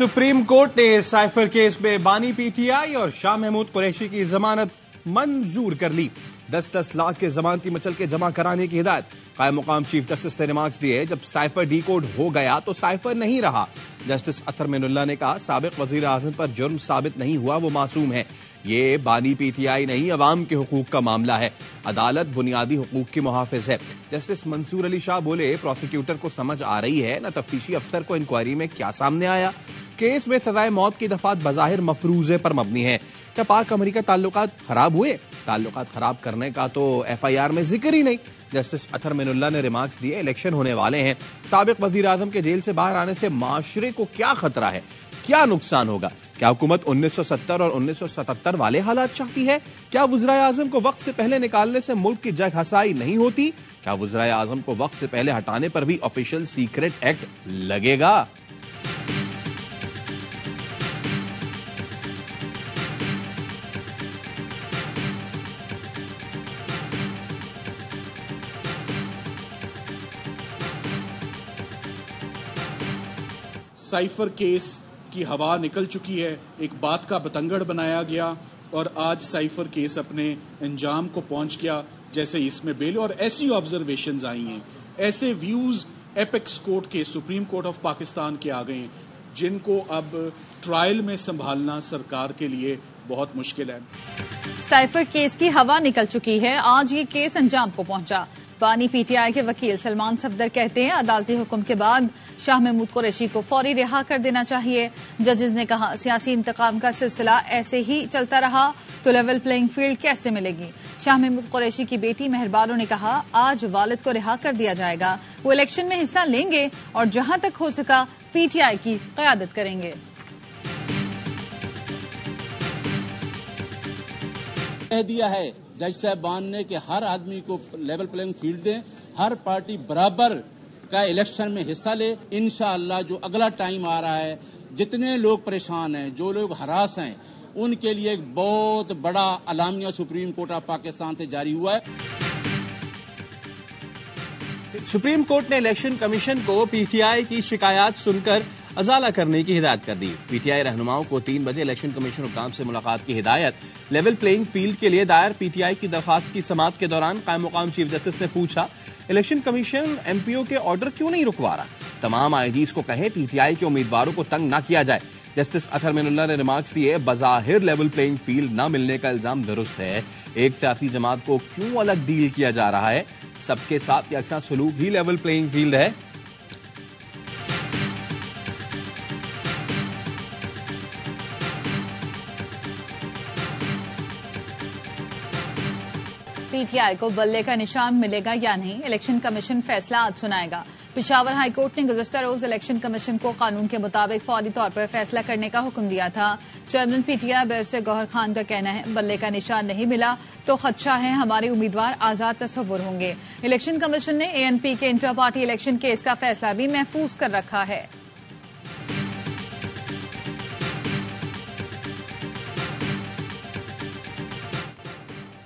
Supreme court ने cipher case में बानी पीटीआई और शाह महमूद कुरैशी की जमानत मंजूर कर ली। 10-10 लाख के जमानती मचल के जमा कराने की हिदायत। कायम मुकाम चीफ जस्टिस ने रिमार्क्स दिए, जब साइफर डी कोड हो गया तो साइफर नहीं रहा। जस्टिस अतर मिनुल्लाह ने कहा, साबिक वजीर आजम पर जुर्म साबित नहीं हुआ, वो मासूम है। ये बानी पीटीआई नहीं, अवाम के हुकूक का मामला है। अदालत बुनियादी हुकूक की मुहाफिज है। जस्टिस मंसूर अली शाह बोले, प्रोसिक्यूटर को समझ आ रही है न तफ्तीशी अफसर को इंक्वायरी में क्या सामने आया। केस में सजाए मौत की दफात बज़ाहिर मफरूजे पर मबनी है। क्या पाक अमेरिका ताल्लुकात खराब हुए? ताल्लुकात खराब करने का तो एफआईआर में जिक्र ही नहीं। जस्टिस अतर मिनुल्लाह ने रिमार्क्स दिए, इलेक्शन होने वाले हैं। साबिक वजीर आजम के जेल से बाहर आने से माशरे को क्या खतरा है, क्या नुकसान होगा? क्या हुकूमत 1970 और 1977 वाले हालात चाहती है? क्या वज़ीर आजम को वक्त से पहले निकालने से मुल्क की जग हसाई नहीं होती? क्या वज़ीर आजम को वक्त से पहले हटाने पर भी ऑफिशियल सीक्रेट एक्ट लगेगा? साइफर केस की हवा निकल चुकी है, एक बात का बतंगड़ बनाया गया और आज साइफर केस अपने अंजाम को पहुंच गया। जैसे इसमें बेल और ऐसी ऑब्जर्वेशंस आई हैं, ऐसे व्यूज एपेक्स कोर्ट के, सुप्रीम कोर्ट ऑफ पाकिस्तान के आ गए हैं, जिनको अब ट्रायल में संभालना सरकार के लिए बहुत मुश्किल है। साइफर केस की हवा निकल चुकी है, आज ये केस अंजाम को पहुंचा। बानी पीटीआई के वकील सलमान सफदर कहते हैं, अदालती हुक्म के बाद शाह महमूद कुरैशी को फौरी रिहा कर देना चाहिए। जजेस ने कहा, सियासी इंतकाम का सिलसिला ऐसे ही चलता रहा तो लेवल प्लेइंग फील्ड कैसे मिलेगी? शाह महमूद कुरैशी की बेटी मेहरबानो ने कहा, आज वालिद को रिहा कर दिया जाएगा, वो इलेक्शन में हिस्सा लेंगे और जहां तक हो सका पीटीआई की क़यादत करेंगे। कह दिया है जज साहबान ने कि हर आदमी को लेवल प्लेइंग फील्ड दें, हर पार्टी बराबर का इलेक्शन में हिस्सा ले। इंशाअल्लाह जो अगला टाइम आ रहा है, जितने लोग परेशान हैं, जो लोग हरास हैं, उनके लिए एक बहुत बड़ा अलामिया सुप्रीम कोर्ट ऑफ पाकिस्तान से जारी हुआ है। सुप्रीम कोर्ट ने इलेक्शन कमीशन को पीटीआई की शिकायत सुनकर अजाला करने की हिदायत कर दी। पीटीआई रहनुमाओं को 3 बजे इलेक्शन कमीशन हुकाम से मुलाकात की हिदायत। लेवल प्लेइंग फील्ड के लिए दायर पीटीआई की दरखास्त की समाअत के दौरान कायम मुकाम चीफ जस्टिस ने पूछा, इलेक्शन कमीशन एमपीओ के ऑर्डर क्यों नहीं रुकवा रहा? तमाम आईजीज को कहे पीटीआई के उम्मीदवारों को तंग न किया जाए। जस्टिस अतर मिनुल्लाह ने रिमार्क्स दिए, बज़ाहिर लेवल प्लेइंग फील्ड न मिलने का इल्जाम दुरुस्त है। एक सियासी जमात को क्यों अलग डील किया जा रहा है? सबके साथ यकसा सलूक ही लेवल प्लेइंग फील्ड है। पीटीआई को बल्ले का निशान मिलेगा या नहीं, इलेक्शन कमीशन फैसला आज सुनाएगा। पिशावर हाई कोर्ट ने गुज़श्ता रोज इलेक्शन कमीशन को कानून के मुताबिक फौरी तौर पर फैसला करने का हुक्म दिया था। Chairman PTI barrister Gohar Khan का कहना है, बल्ले का निशान नहीं मिला तो खदशा है हमारे उम्मीदवार आजाद तस्वुर होंगे। इलेक्शन कमीशन ने एएनपी के इंटर पार्टी इलेक्शन केस का फैसला भी महफूज कर रखा है।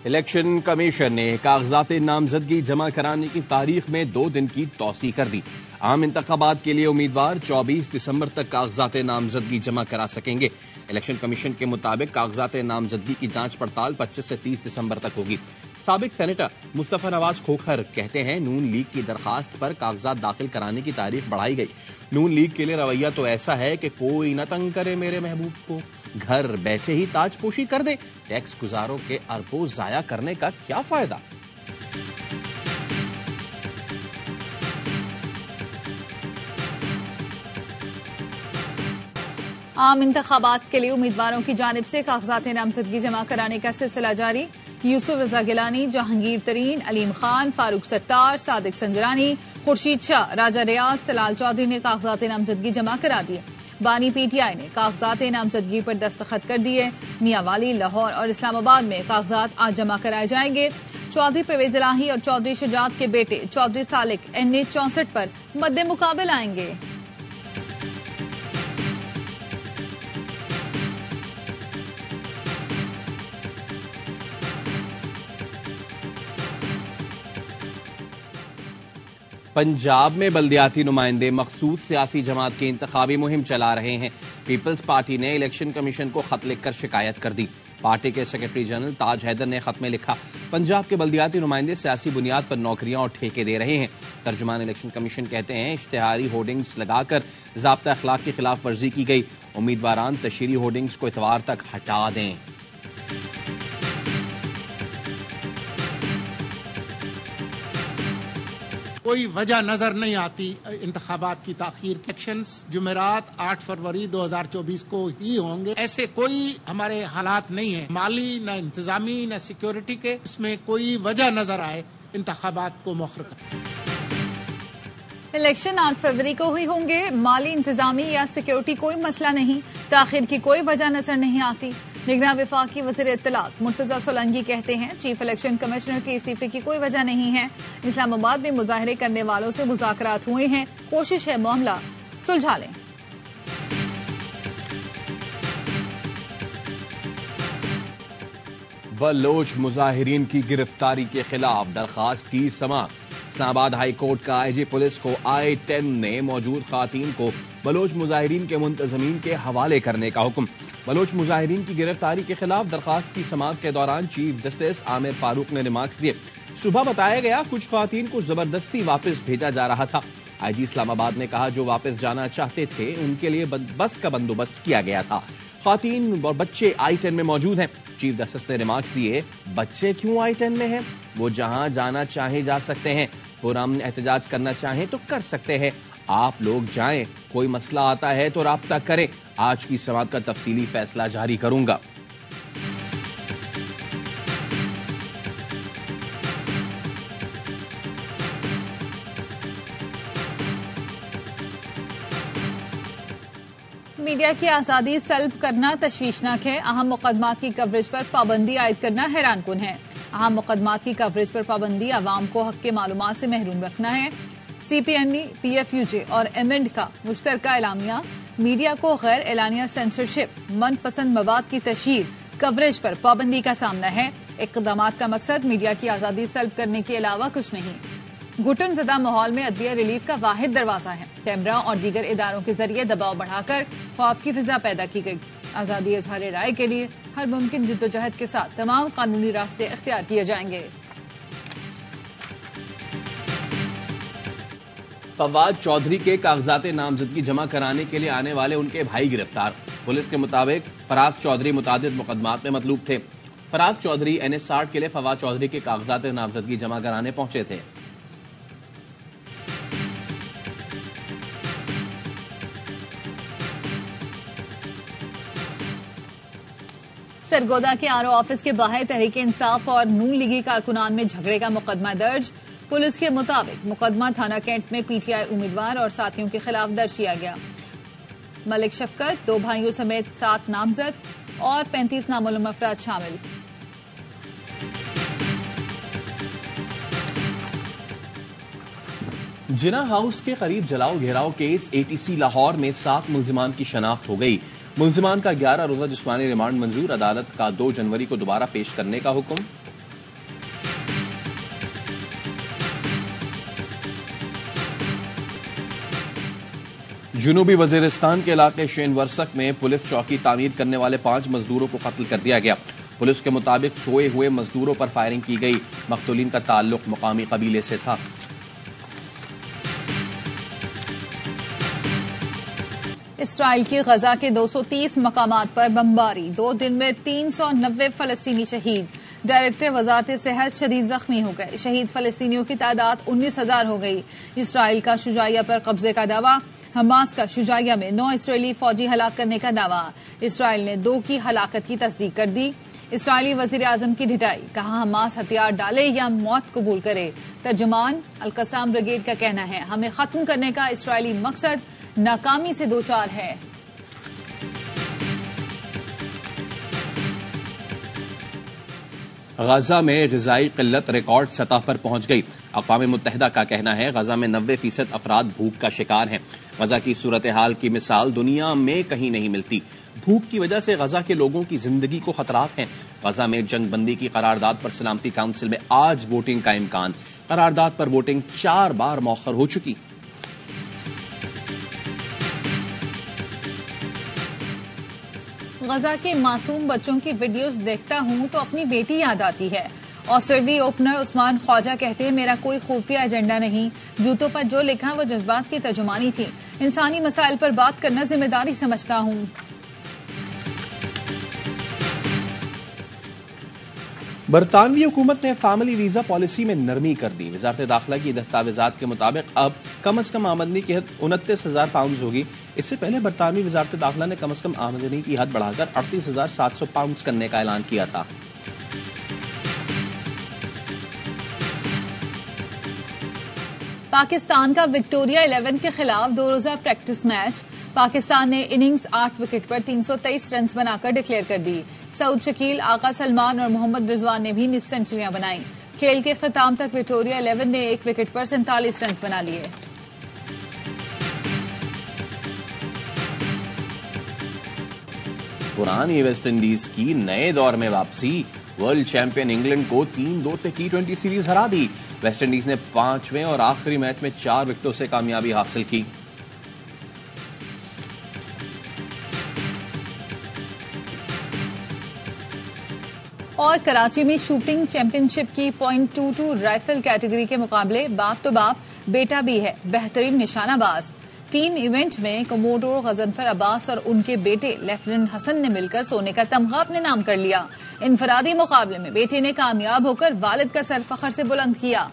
इलेक्शन कमीशन ने कागजात नामजदगी जमा कराने की तारीख में 2 दिन की तौसी कर दी। आम इंतखाबात के लिए उम्मीदवार 24 दिसंबर तक कागजात नामजदगी जमा करा सकेंगे। इलेक्शन कमीशन के मुताबिक कागजात नामजदगी की जांच पड़ताल 25 से 30 दिसंबर तक होगी। साबिक सेनेटर मुस्तफा नवाज खोखर कहते हैं, नून लीग की दरखास्त पर कागजात दाखिल कराने की तारीख बढ़ाई गई। नून लीग के लिए रवैया तो ऐसा है कि कोई न तंग करे मेरे महबूब को, घर बैठे ही ताजपोशी कर दे। टैक्स गुजारों के अरबों जाया करने का क्या फायदा? आम इंतखाबात के लिए उम्मीदवारों की जानिब से कागजात नामजदगी जमा कराने का सिलसिला जारी। यूसुफ रजा गिलानी, जहांगीर तरीन, अलीम खान, फारूक सत्तार, सादिक संजरानी, खुर्शीद शाह, राजा रियाज, तलाल चौधरी ने कागजात नामजदगी जमा करा दिए। बानी पीटीआई ने कागजात नामजदगी पर दस्तखत कर दिए। मियांवाली, लाहौर और इस्लामाबाद में कागजात आज जमा कराए जाएंगे। चौधरी परवेज इलाही और चौधरी शुजात के बेटे चौधरी सालिक NA 64 पर मद्दे मुकाबिल आएंगे। पंजाब में बल्दियाती नुमाइंदे मखसूस सियासी जमात की इंतखाबी मुहिम चला रहे हैं। पीपल्स पार्टी ने इलेक्शन कमीशन को खत लिखकर शिकायत कर दी। पार्टी के सेक्रेटरी जनरल ताज हैदर ने खत में लिखा, पंजाब के बल्दियाती नुमाइंदे सियासी बुनियाद पर नौकरियां और ठेके दे रहे हैं। तर्जुमान इलेक्शन कमीशन कहते हैं, इश्तिहारी होर्डिंग्स लगाकर ज़ाब्ता अखलाक की खिलाफ वर्जी की गई। उम्मीदवारान तशहीरी होर्डिंग्स को इतवार तक हटा दें। कोई वजह नजर नहीं आती इंतखाबात की ताखीर। इलेक्शंस जुमेरात 8 फरवरी 2024 को ही होंगे। ऐसे कोई हमारे हालात नहीं है, माली न इंतजामी न सिक्योरिटी के, इसमें कोई वजह नजर आए इंतखाबात को मुअख्खर कर। इलेक्शन 8 फरवरी को ही होंगे, माली इंतजामी या सिक्योरिटी कोई मसला नहीं, ताखिर की कोई वजह नजर नहीं आती। निगरान वफाकी वज़ीर इत्तलात मुर्तजा सोलंकी कहते हैं, चीफ इलेक्शन कमिश्नर के इस्तीफे की कोई वजह नहीं है। इस्लामाबाद में मुजाहरे करने वालों से मुज़ाकरात हुए हैं, कोशिश है मामला सुलझा लें। बलोच मुजाहिरीन की गिरफ्तारी के खिलाफ दरखास्त की समाअत। इस्लामाबाद हाई कोर्ट का आईजी पुलिस को I-10 ने मौजूद खातीन को बलोच मुजाहिरीन के मुंतजमीन के हवाले करने का हुक्म। बलोच मुजाहिरीन की गिरफ्तारी के खिलाफ दरखास्त की समाअत के दौरान चीफ जस्टिस आमिर फारूक ने रिमार्क्स दिए। सुबह बताया गया, कुछ खातीन को जबरदस्ती वापस भेजा जा रहा था। आईजी इस्लामाबाद ने कहा, जो वापस जाना चाहते थे उनके लिए बस का बंदोबस्त किया गया था। खातीन और बच्चे I-10 में मौजूद हैं। चीफ जस्टिस ने रिमार्क्स दिए, बच्चे क्यों I-10 में हैं? वो जहां जाना चाहे जा सकते हैं, पुरअमन एहतजाज करना चाहें तो कर सकते हैं। आप लोग जाएं, कोई मसला आता है तो राब्ता करें। आज की समाअत का तफसीली फैसला जारी करूंगा। मीडिया की आजादी सल्ब करना तशवीशनाक है। अहम मुकदमात की कवरेज पर पाबंदी आयद करना हैरान कुन है। अहम मुकदमात की कवरेज पर पाबंदी अवाम को हक के मालूमात से महरूम रखना है। CPNE, PFUJ और एमेंड का मुश्तरका एलामिया मीडिया को गैर एलानिया सेंसरशिप, मनपसंद मवाद की तशहीर, कवरेज पर पाबंदी का सामना है। इक़दामात का मकसद मीडिया की आजादी सल्ब करने के अलावा कुछ नहीं। घुटन ज़दा माहौल में अदलिया रिलीफ का वाहिद दरवाजा है। कैमरा और दीगर इदारों के जरिए दबाव बढ़ाकर खौफ की फिजा पैदा की गई। आजादी इजहार राय के लिए हर मुमकिन जिद्दोजहद के साथ तमाम कानूनी रास्ते इख्तियार किए जाएंगे। फवाद चौधरी के कागजात नामजदगी जमा कराने के लिए आने वाले उनके भाई गिरफ्तार। पुलिस के मुताबिक फराज चौधरी मुतादिद मुकदमात में मतलूब थे। फराज चौधरी NS-60 के लिए फवाद चौधरी के कागजात नामजदगी जमा कराने पहुंचे थे। सरगोदा के RO ऑफिस के बाहर तहरीक इंसाफ और नून लीगी कारकुनान में झगड़े का मुकदमा दर्ज। पुलिस के मुताबिक मुकदमा थाना कैंट में PTI उम्मीदवार और साथियों के खिलाफ दर्ज किया गया। मलिक शफकत, 2 भाइयों समेत 7 नामजद और 35 नामालूम अफराद शामिल। जिना हाउस के करीब जलाओ घेराव केस ATC लाहौर में 7 मुल्जिमान की शनाख्त हो गई। मुल्जिमान का 11 रोजा जिस्मानी रिमांड मंजूर। अदालत का 2 जनवरी को दोबारा पेश करने का हुक्म। जुनूबी वजीरिस्तान के इलाके शेन वर्सक में पुलिस चौकी तामीर करने वाले 5 मजदूरों को कत्ल कर दिया गया। पुलिस के मुताबिक सोए हुए मजदूरों पर फायरिंग की गई। मकतूलीन का ताल्लुक मुकामी कबीले से था। इसराइल की गजा के 230 मकामात पर बमबारी। 2 दिन में 390 फलस्तीनी शहीद। डायरेक्टर वजारत सेहत शदीद जख्मी हो गए। शहीद फलस्तीनियों की तादाद 19,000 हो गई। इसराइल का शुजाइया पर कब्जे का दावा। हमास का शुजाइया में 9 इसराइली फौजी हलाक करने का दावा। इसराइल ने 2 की हलाकत की तस्दीक कर दी। इसराइली वजीर आजम की ढिठाई, कहा हमास हथियार डाले या मौत कबूल करे। तर्जुमान अल-कसाम ब्रिगेड का कहना है, हमें खत्म करने का इसराइली मकसद नाकामी से दो चार है। غزہ میں غذائی قلت ریکارڈ سطح پر پہنچ گئی. اقوام متحدہ کا کہنا ہے غزہ میں 90% افراد بھوک کا شکار ہیں. غزہ کی صورتحال کی مثال دنیا میں کہیں نہیں ملتی. بھوک کی وجہ سے غزہ کے لوگوں کی زندگی کو خطرات ہیں. غزہ میں جنگ بندی کی قرارداد پر سلامتی کونسل میں آج ووٹنگ کا امکان. قرارداد پر ووٹنگ 4 بار مؤخر ہو چکی. غزہ کے معصوم بچوں کی ویڈیوز دیکھتا ہوں تو اپنی بیٹی یاد آتی ہے. آسٹریلوی اوپنر عثمان خواجہ کہتے ہیں میرا کوئی خفیہ ایجنڈا نہیں. جوتوں پر جو لکھا وہ جذبات کی ترجمانی تھی. انسانی مسائل پر بات کرنا ذمہ داری سمجھتا ہوں. برطانوی حکومت نے فیملی ویزا پالیسی میں نرمی کر دی. وزارت داخلہ کی دستاویزات کے مطابق اب کم از کم آمدنی کی حد 29,000 پاؤنڈز ہوگی. اس سے پہلے برطانوی وزارت داخلہ نے کم از کم آمدنی کی حد بڑھا کر 38,700 پاؤنڈز کرنے کا اعلان کیا تھا. پاکستان کا وکٹوریہ 11 کے خلاف 2 روزہ پریکٹس میچ. پاکستان نے اننگز 8 وکٹ پر 323 رنز بنا کر ڈکلیئر کر دی. سعود شکیل، آقا سلمان اور محمد رضوان نے بھی نصف سینچریاں بنائیں. کھیل کے اختتام تک وکٹوریہ 11 نے 1 وکٹ پر 47 رنز بنا لیے. پرانی ویسٹ انڈیز کی نئے دور میں واپسی. ورلڈ چیمپئن انگلینڈ کو 3-2 سے T20 سیریز ہرا دی. ویسٹ انڈیز نے 5ویں اور آخری میچ میں 4 وکٹوں سے کامیابی حاصل کی. اور کراچی میں شوٹنگ چیمپئن شپ کی .22 رائفل کیٹیگری کے مقابلے باپ تو باپ بیٹا بھی ہے بہترین نشانہ باز. ٹیم ایونٹ میں کوموڈور غضنفر عباس اور ان کے بیٹے لیفٹیننٹ حسن نے مل کر سونے کا تمغہ اپنے نام کر لیا. انفرادی مقابلے میں بیٹے نے کامیاب ہو کر والد کا سر فخر سے بلند کیا.